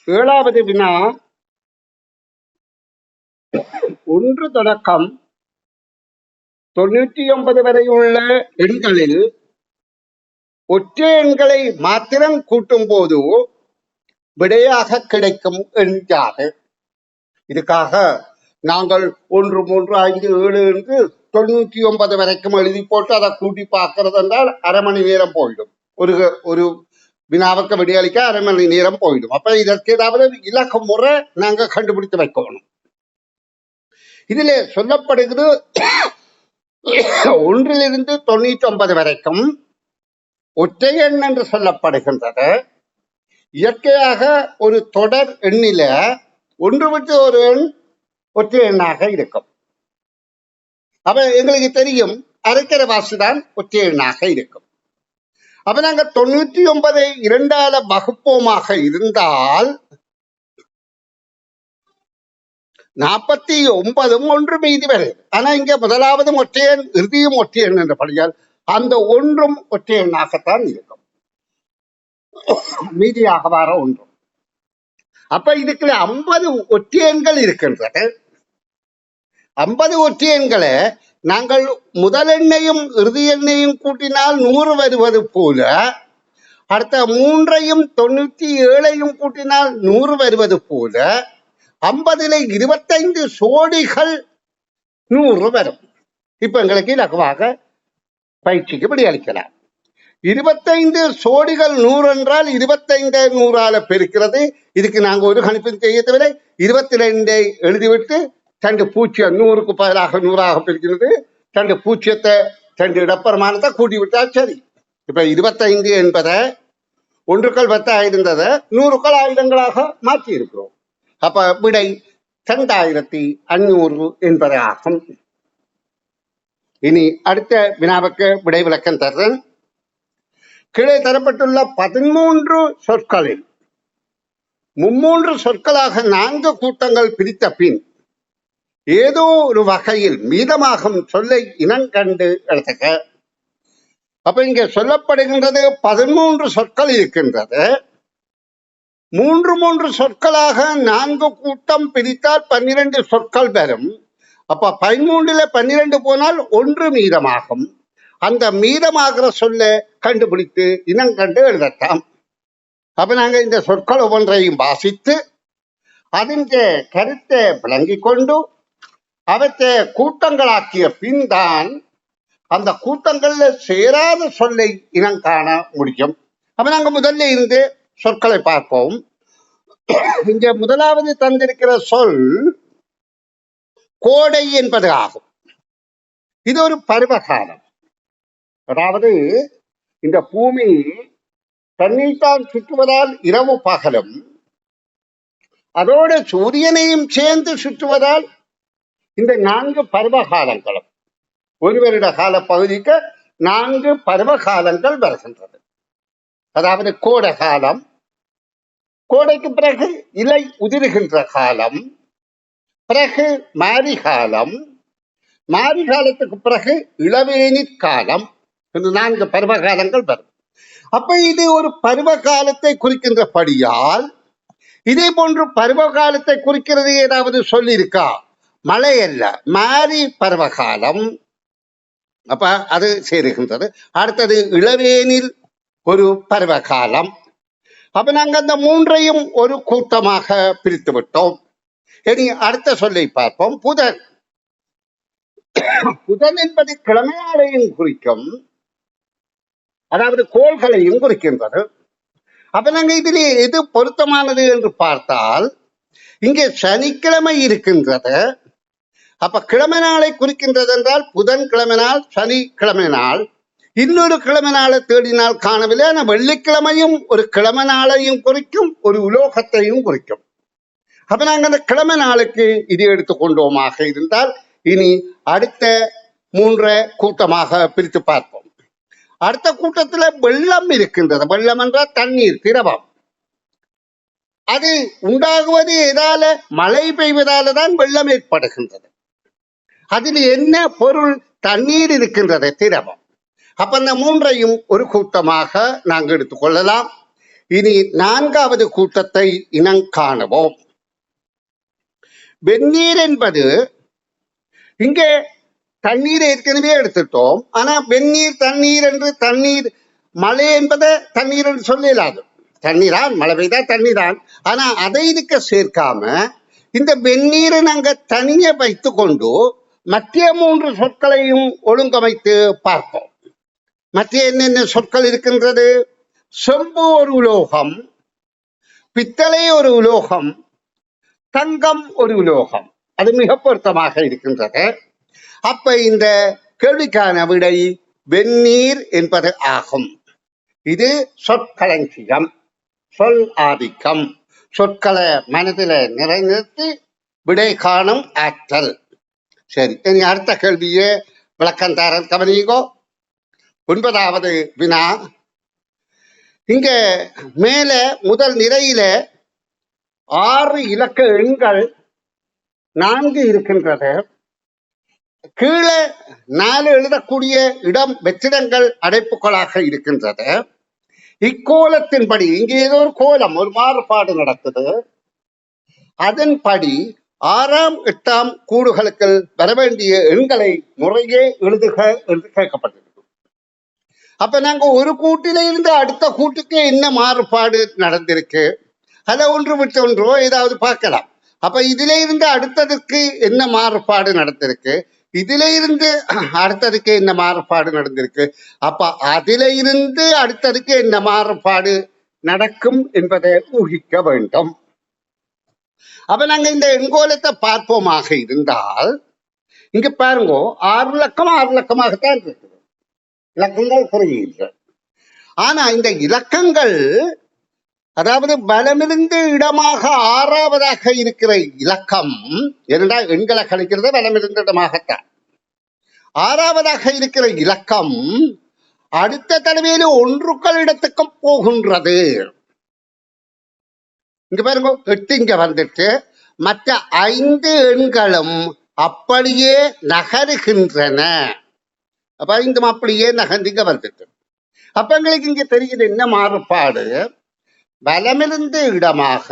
ஏழாவது வினா, 1 தொடக்கம் 99 வரை உள்ள எண்களில் ஒற்றை எண்களை மாத்திரம் கூட்டும் போது விடையாக கிடைக்கும் எண் யாது? இதுக்காக நாங்கள் 1, 3, 5, 7 என்று 99 வரைக்கும் எழுதி போட்டு அதை கூட்டி பார்க்கிறது என்றால் அரை மணி நேரம் போயிடும். ஒரு வினாவுக்கு விடையளிக்க அரை மணி நேரம் போயிடும். அப்ப இதற்கு ஏதாவது இலக்க முறை நாங்க கண்டுபிடித்து வைக்கணும். இதுல சொல்லப்படுகிறது 1 to 99 வரைக்கும் ஒற்றை எண் என்று சொல்லப்படுகின்றது. இயற்கையாக ஒரு தொடர் எண்ணில ஒன்று விட்டு ஒரு எண் ஒற்றை எண்ணாக இருக்கும். அப்ப எங்களுக்கு தெரியும் அரைக்கரை வாசிதான் ஒற்றை எண்ணாக இருக்கும். அப்ப நாங்க 99 2ஆல வகுப்போமாக இருந்தால் 49 ஒன்று மீதி வருது. ஆனா இங்க முதலாவது ஒற்றை எண், இறுதியும் ஒற்றை எண் என்ற படியால் அந்த ஒன்றும் ஒற்றை எண்ணாகத்தான் இருக்கும், மீதியாக வர ஒன்றும். அப்ப இதுக்கு 50 ஒற்றை எண்கள் இருக்கின்றது. 50 ஒற்றை எண்களை நாங்கள் முதல் எண்ணையும் இறுதி எண்ணையும் கூட்டினால் 100 வருவது போல, அடுத்த 3ஐயும் 97ஐயும் கூட்டினால் 100 வருவது போல 50ல 25 சோடிகள் 100 வரும். இப்ப எங்களுக்கு இலகுவாக பயிற்சிக்கு விடையளிக்கலாம். 25 சோடிகள் 100 என்றால் 25 100ஆல பெருக்கிறது. இதுக்கு நாங்க ஒரு கணிப்பும் செய்ய தேவையில்லை. 22 எழுதிவிட்டு 2 பூஜ்ஜியம் 100க்கு பதிலாக 100ஆக பிரிக்கிறது. 2 பூஜ்ஜியத்தை 2 இடப்பெருமானத்தை கூட்டி விட்டால் சரி. இப்ப 25 என்பதை 1க்கள் 10 இருந்ததை 100க்கள் ஆயுதங்களாக மாற்றி இருக்கிறோம். அப்ப விடை 2500 என்பதாகும். இனி அடுத்த வினாவுக்கு விடை விளக்கம் தருகிறேன். கீழே தரப்பட்டுள்ள 13 சொற்களில் 3 சொற்களாக 4 கூட்டங்கள் பிரித்த பின் ஏதோ ஒரு வகையில் மீதமாகும் சொல்லை இனங்கண்டு எழுதுக. அப்ப இங்க சொல்லப்படுகின்றது 13 சொற்கள் இருக்கின்றது. 3 சொற்களாக 4 கூட்டம் பிரித்தால் 12 சொற்கள் வரும். அப்ப 13ல 12 போனால் 1 மீதமாகும். அந்த மீதமாகிற சொல்ல கண்டுபிடித்து இனங்கண்டு எழுதலாம். அப்ப நாங்க இந்த சொற்கள் ஒவ்வொன்றையும் வாசித்து அதன் கருத்தை விளங்கிக் கொண்டு அவற்றை கூட்டங்களாக்கிய பின் தான் அந்த கூட்டங்கள்ல சேராத சொல்லை இனம் காண முடியும். அப்ப நாங்க முதல்ல இருந்து சொற்களை பார்ப்போம். இங்க முதலாவது தந்திருக்கிற சொல் கோடை என்பது ஆகும். இது ஒரு பருவகாலம். அதாவது இந்த பூமி தன்னைத்தான் சுற்றுவதால் இரவு பகலும், அதோட சூரியனையும் சேர்ந்து சுற்றுவதால் இந்த 4 பருவகாலங்களும், ஒரு வருட கால பகுதிக்கு 4 பருவகாலங்கள் வருகின்றது. அதாவது கோடை காலம், கோடைக்கு பிறகு இலை உதிர்கின்ற காலம், பிறகு மாரி காலம், மாரி காலத்துக்கு பிறகு இளவேனிற் காலம், இந்த 4 பருவகாலங்கள் வரும். அப்ப இது ஒரு பருவ காலத்தை குறிக்கின்றபடியால் இதே போன்று பருவ காலத்தை குறிக்கிறது ஏதாவது சொல்லியிருக்கா? மழை அல்ல, மாரி பருவகாலம். அப்ப அது சேருகின்றது. அடுத்தது இளவேனில் ஒரு பருவகாலம். அப்ப நாங்க அந்த 3ஐயும் ஒரு கூட்டமாக பிரித்து விட்டோம். இனி அடுத்த சொல்லை பார்ப்போம். புதன். புதன் என்பது கிழமையாளையும் குறிக்கும், அதாவது கோள்களையும் குறிக்கின்றது. அப்ப நாங்க இதிலே எது பொருத்தமானது என்று பார்த்தால் இங்கே சனிக்கிழமை இருக்கின்றது. அப்ப கிழமை நாளை குறிக்கின்றது என்றால் புதன் கிழமை நாள், சனிக்கிழமை நாள். இன்னொரு கிழமை நாளை தேடினால் காணவில்லை. ஆனால் வெள்ளிக்கிழமையும் ஒரு கிழமை நாளையும் குறிக்கும், ஒரு உலோகத்தையும் குறிக்கும். அப்ப நாங்க அந்த கிழமை நாளுக்கு இது எடுத்துக்கொண்டோமாக இருந்தால் இனி அடுத்த 3 கூட்டமாக பிரித்து பார்ப்போம். அடுத்த கூட்டத்துல வெள்ளம் இருக்கின்றது. வெள்ளம் என்றால் தண்ணீர், திரவம். அது உண்டாகுவது எதால? மழை பெய்வதால தான் வெள்ளம் ஏற்படுகின்றது. அதில் என்ன பொருள்? தண்ணீர் இருக்கின்றது, திரவம். அப்ப அந்த 3ஐயும் ஒரு கூட்டமாக நாங்கள் எடுத்துக்கொள்ளலாம். இனி 4வது கூட்டத்தை இனங்காணுவோம். வெந்நீர் என்பது, இங்கே தண்ணீர் ஏற்கனவே எடுத்துட்டோம். ஆனா வெந்நீர், தண்ணீர் என்று, தண்ணீர் மழை என்பதை தண்ணீர் என்று சொல்லலாது. தண்ணீரான், மழை பெய்தா தண்ணீரான். ஆனா அதை இதுக்கு சேர்க்காம இந்த வெந்நீரை நாங்க தனியே வைத்து கொண்டு மற்ற 3 சொற்களையும் ஒழுங்கமைத்து பார்ப்போம். மற்ற என்னென்ன சொற்கள் இருக்கின்றது? செம்பு ஒரு உலோகம், பித்தளை ஒரு உலோகம், தங்கம் ஒரு உலோகம். அது மிக பொருத்தமாக இருக்கின்றது. அப்ப இந்த கேள்விக்கான விடை வெந்நீர் என்பது ஆகும். இது சொற்களஞ்சியம், சொல் ஆதிக்கம், சொற்களை மனதில் நிறைநிறுத்தி விடை காணும் ஆற்றல். சரி, இனி அடுத்த கேள்வியே விளக்கம் தர கவனிங்கோ. 9வது வினா. இங்க மேல முதல் நிரையில 6 இலக்க எண்கள் 4 இருக்கின்றது. கீழே 4 எழுதக்கூடிய இடம் வெற்றிடங்கள் அடைப்புகளாக இருக்கின்றது. இக்கோலத்தின்படி இங்கே ஏதோ ஒரு கோலம், ஒரு மாறுபாடு நடக்குது. அதன்படி 6ஆம் 8ஆம் கூடுகளுக்கு வர வேண்டிய எண்களை முறையே எழுதுக என்று கேட்கப்பட்டிருக்கு. அப்ப நாங்க ஒரு கூட்டில இருந்து அடுத்த கூட்டுக்கு என்ன மாறுபாடு நடந்திருக்கு, அதை ஒன்று விட்டு ஒன்றோ ஏதாவது பார்க்கலாம். அப்ப இதுல இருந்து அடுத்ததுக்கு என்ன மாறுபாடு நடந்திருக்கு, இதுல இருந்து அடுத்ததுக்கு என்ன மாறுபாடு நடந்திருக்கு, அப்ப அதுல இருந்து அடுத்ததுக்கு என்ன மாறுபாடு நடக்கும் என்பதை ஊகிக்க வேண்டும். அப்ப நாங்க இந்த எண்கோலத்தை பார்ப்போமாக இருந்தால், இங்க பாருங்க 6 இலக்கம் 6 இலக்கமாகத்தான் இருக்குது. இலக்கங்கள் குறையில்லை. ஆனா இந்த இலக்கங்கள், அதாவது பலமிருந்து இடமாக 6வதாக இருக்கிற இலக்கம், என்னடா எண்களை கழிக்கிறது பலமிருந்து இடமாகத்தான். 6வதாக இருக்கிற இலக்கம் அடுத்த தடவையில ஒன்றுக்கள் இடத்துக்கும் போகின்றது. இங்க பாருங்க 8 இங்க வந்துட்டு மற்ற 5 எண்களும் அப்படியே நகருகின்றன. அப்ப 5 அப்படியே நகர்ந்து இங்க வந்துட்டு, அப்ப எங்களுக்கு இங்க தெரியுது என்ன மாறுபாடு. பலமிருந்து இடமாக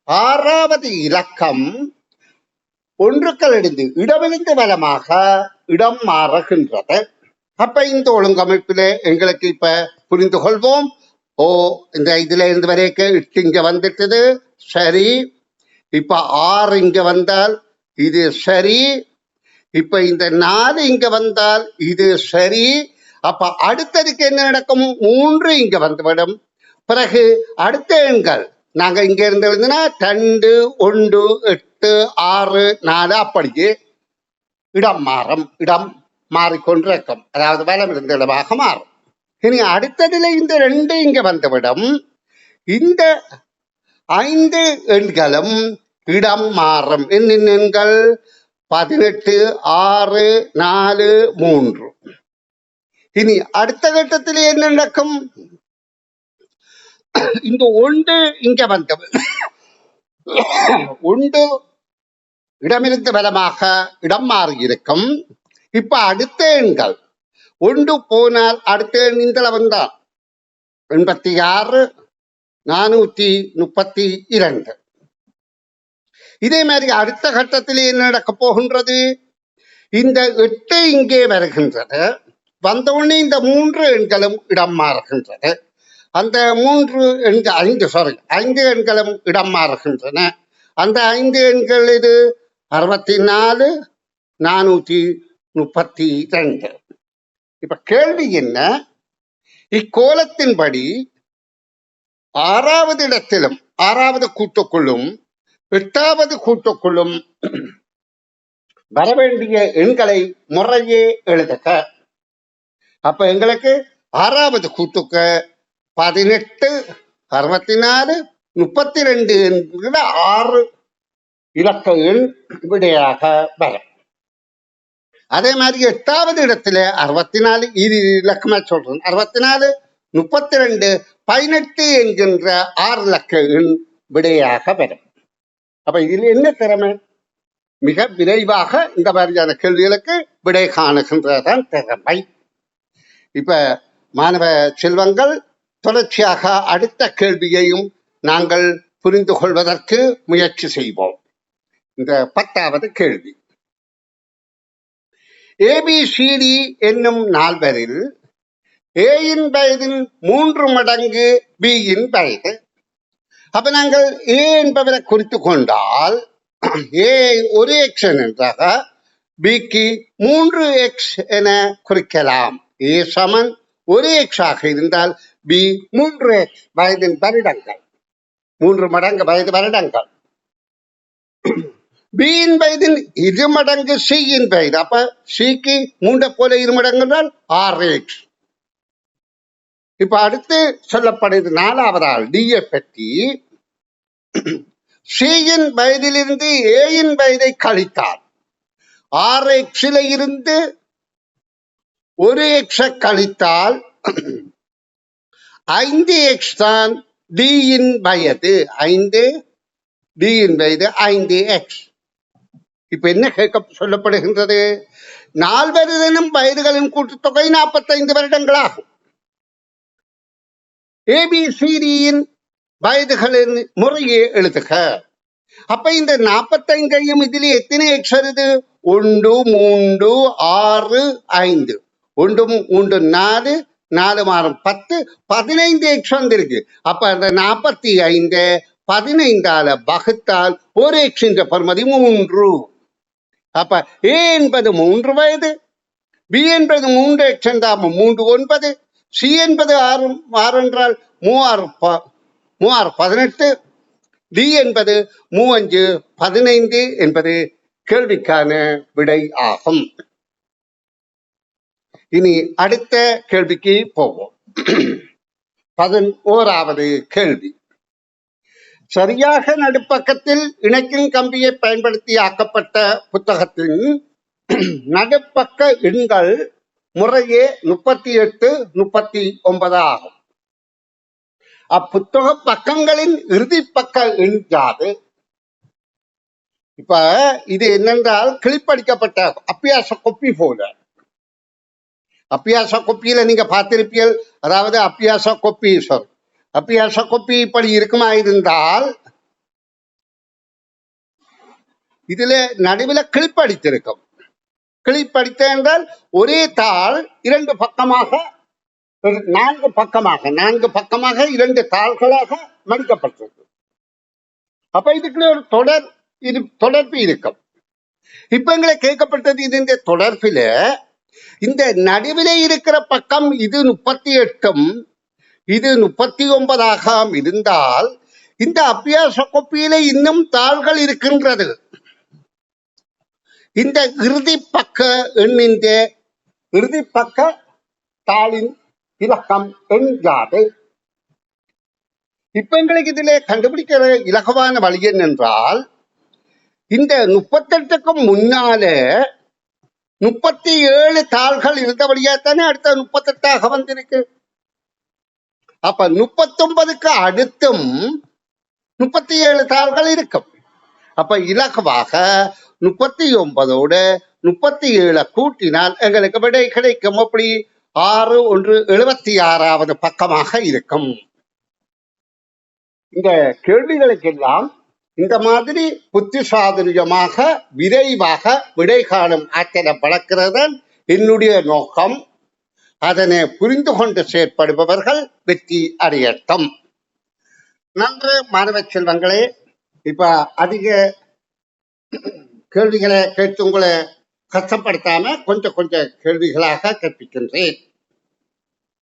6வது இலக்கம் ஒன்றுக்கள் இருந்து இடமிருந்து பலமாக இடம் மாறுகின்றது. அப்ப இந்த ஒழுங்கமைப்பில எங்களுக்கு இப்ப புரிந்து கொள்வோம். ஓ, இந்த இதுல இருந்து வரைக்கும் 8 இங்க வந்துட்டது, சரி. இப்ப 6 இங்க வந்தால் இது சரி. இப்ப இந்த 4 இங்க வந்தால் இது சரி. அப்ப அடுத்ததுக்கு என்ன நடக்கும்? 3 இங்க வந்துவிடும். பிறகு அடுத்த எண்கள் நாங்க இங்க இருந்து எழுதுனா 2, 1, 8, 6, 4 அப்படியே இடம் மாறும். இடம் மாறிக்கொண்டிருக்கும், அதாவது வலம் இருந்த இடமாக மாறும். இனி அடுத்ததுல இந்த 2 இங்க வந்துவிடும். இந்த 5 எண்களும் இடம் மாறும். என்னென்ன எண்கள்? 18, 6, 4, 3. இனி அடுத்த கட்டத்தில் என்ன நடக்கும்? இந்த 1 இங்க வந்தது, 1 இடமிருந்து பலமாக இடம் மாறி இருக்கும். இப்ப அடுத்த எண்கள் 1 போனால் அடுத்த எண் இந்த வந்தால் 86, 432. இதே மாதிரி அடுத்த கட்டத்தில் என்ன நடக்க போகின்றது? இந்த 8 இங்கே வருகின்றது. வந்தவுடனே இந்த 3 எண்களும் இடம் மாறுகின்றது. அந்த 3 எண்கள் 5 எண்களும் இடம் மாறுகின்றன. அந்த 5 எண்கள் இது 64, 432. இப்ப கேள்வி என்ன? இக்கோலத்தின்படி 6வது இடத்திலும் 6வது கூட்டுக்குள்ளும் 8வது கூட்டுக்குள்ளும் வரவேண்டிய எண்களை முறையே எழுதுக. அப்ப எங்களுக்கு 6வது கூட்டுக்கு 18, 64, 32 என்கிற 6 இலக்க எண் விடையாக வரும். அதே மாதிரி 8வது இடத்துல 64, இது இலக்கமா சொல்றேன், 64, 32, 18 என்கின்ற 6 இலக்க எண் விடையாக வரும். அப்ப இதில் என்ன திறமை? மிக விரைவாக இந்த மாதிரியான கேள்விகளுக்கு விடை காணுகின்றதான் திறமை. இப்ப மாணவ செல்வங்கள், தொடர்ச்சியாக அடுத்த கேள்வியையும் நாங்கள் புரிந்து கொள்வதற்கு முயற்சி செய்வோம். இந்த 10வது கேள்வி, ஏபிசிடி என்னும் நால்வரில் ஏயின் வயதின் 3 மடங்கு பியின் வயது. அப்ப நாங்கள் ஏ என்பவரை குறித்து கொண்டால் ஏ ஒரு எக்ஸ் என்றாக பிக்கு 3x என குறிக்கலாம். ஏ சமன் ஒரு எக்ஸ் ஆக இருந்தால் பி 3x வயதின் வருடங்கள், 3 மடங்கு வயது வருடங்கள். பியின் வயதின் 2 மடங்கு சியின் வயது. அப்ப சிக்கு 3 போல 2 மடங்கு என்றால் 6x. இப்ப அடுத்து சொல்லப்படுது 4வது ஆள் டியை பற்றி. சியின் வயதிலிருந்து ஏயின் வயதை கழித்தால் 6x இருந்து 1x கழித்தால் 5x தான் டியின் வயது. 5 டியின் வயது 5x. இப்ப என்ன கேட்க சொல்லப்படுகின்றது? 4 வயதுகளின் கூட்டுத்தொகை 45 வருடங்களாகும். ஏபிசிடியின் வயதுகளின் முறையே எழுதுக. அப்ப இந்த 45ஐயும் இதில் எத்தனை எக்ஸ் வருது? 1 3 6 5. 1 3 4, 4 மாறும் 10, 15 எக்ஸ் வந்திருக்கு. அப்ப அந்த 45 15ஆல வகுத்தால் ஒரு எக்ஸ் என்ற பருமதி 3. அப்ப ஏ என்பது 3 வயது, பி என்பது 3x என்றால் 3 9, சி என்பது 6 என்றால் 3 18, டி என்பது 3 15 என்பது கேள்விக்கான விடை ஆகும். இனி அடுத்த கேள்விக்கு போவோம். 11வது கேள்வி, சரியாக நடுப்பக்கத்தில் இணைக்கும் கம்பியை பயன்படுத்தி ஆக்கப்பட்ட புத்தகத்தின் நடுப்பக்க எண்கள் முறையே 38 39 ஆகும். அப்புத்தக பக்கங்களின் இறுதி பக்க எண் யாது? இப்ப இது என்னென்றால் கிளிப்படிக்கப்பட்ட அப்பியாச கொப்பி போல. அப்பியாச கொப்பியில நீங்க பார்த்திருப்பீர்கள். அதாவது அப்பியாச கொப்பி இப்படி இருக்குமா இருந்தால் இதுல நடுவில் கிளிப்படித்திருக்கும். கிளிப்படித்த என்றால் ஒரே தாள் 2 பக்கமாக 4 பக்கமாக 2 தாள்களாக மடிக்கப்பட்டிருக்கு. அப்ப இதுக்குள்ள ஒரு தொடர்பு இருக்கும். இப்ப எங்களை கேட்கப்பட்டது இது இந்த தொடர்பில இந்த நடுவிலே இருக்கிற பக்கம் இது 38ம் இது 39 இருந்தால் இந்த அபியாச கோப்பியில இன்னும் தாள்கள் இருக்கின்றது. இந்த இறுதி பக்க எண்ணின் இறுதி பக்க தாளின் இலக்கம் எண் யாது? இப்ப எங்களுக்கு இதிலே கண்டுபிடிக்கிற இலகுவான வழி என்னென்றால் இந்த 38க்கும் முன்னால 37 தாள்கள் இருந்தபடியாத்தானே அடுத்த 38ஆக வந்திருக்கு. அப்ப 39க்கு அடுத்தும் 37 தாள்கள் இருக்கும். அப்ப இலகுவாக 39ஓடு 37 கூட்டினால் எங்களுக்கு விடை கிடைக்கும். அப்படி 6 1 76வது பக்கமாக இருக்கும். இந்த கேள்விகளுக்கெல்லாம் இந்த மாதிரி புத்திசாதுரியமாக விரைவாக விடை காணும் ஆற்றலை வளர்க்கிறதன் என்னுடைய நோக்கம். அதனை புரிந்து கொண்டு செயற்படுபவர்கள் வெற்றி அடையட்டும். நன்று மாணவ செல்வங்களே, இப்ப அதிக கேள்விகளை கேட்டு உங்களை கஷ்டப்படுத்தாம கொஞ்சம் கேள்விகளாக கற்பிக்கின்றேன்.